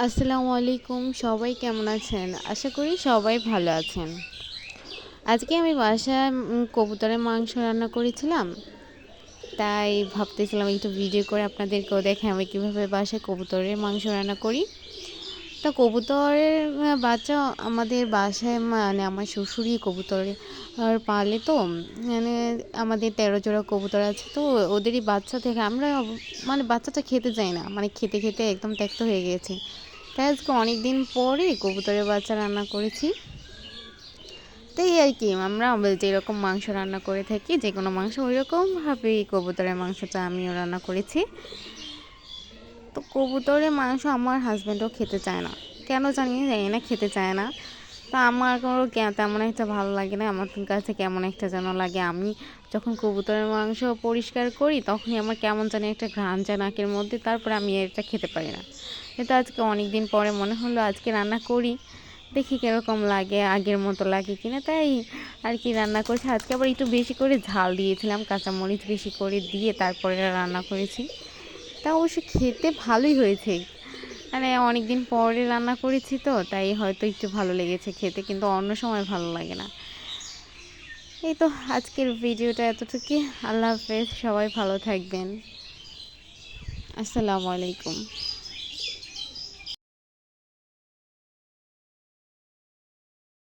আসসালামু আলাইকুম, সবাই কেমন আছেন? আশা করি সবাই ভালো আছেন। আজকে আমি বাসায় কবুতরের মাংস রান্না করেছিলাম। তাই ভাবতেছিলাম একটু ভিডিও করে আপনাদেরকেও দেখাই আমি কীভাবে বাসায় কবুতরের মাংস রান্না করি। তো কবুতরের বাচ্চা আমাদের বাসায় মানে আমার শ্বশুরই কবুতরের পালে তো মানে আমাদের ১৩ জোড়া কবুতর আছে তো ওদেরই বাচ্চা থেকে আমরা মানে বাচ্চাটা খেতে চাই না, মানে খেতে খেতে একদম ত্যক্ত হয়ে গেছে। তাই আজকে অনেক দিন পরে কবুতরের বাচ্চা রান্না করেছি। তাই আর কি আমরা যেরকম মাংস রান্না করে থাকি যে কোনো মাংস ওই রকমভাবেই কবুতরের মাংসটা আমিও রান্না করেছি। তো কবুতরের মাংস আমার হাজব্যান্ডও খেতে চায় না, কেন জানি না খেতে চায় না। তো আমার কোনো তেমন একটা ভালো লাগে না, আমার কাছে কেমন একটা যেন লাগে। আমি যখন কবুতরের মাংস পরিষ্কার করি তখনই আমার কেমন জানি একটা ঘ্রাণ যায় নাকের মধ্যে, তারপরে আমি এটা খেতে পারি না। কিন্তু আজকে অনেক দিন পরে মনে হলো আজকে রান্না করি, দেখি কীরকম লাগে, আগের মতো লাগে কিনা, তাই আর কি রান্না করেছি। আজকে আবার একটু বেশি করে ঝাল দিয়েছিলাম, কাঁচামরিচ বেশি করে দিয়ে তারপরে রান্না করেছি। তা অবশ্য খেতে ভালোই হয়েছে, মানে অনেক দিন পরে রান্না করেছি তো তাই হয়তো একটু ভালো লেগেছে খেতে, কিন্তু অন্য সময় ভালো লাগে না। এই তো আজকের ভিডিওটা এতটুকুই। আল্লাহ হাফেজ, সবাই ভালো থাকবেন। আসসালামু আলাইকুম।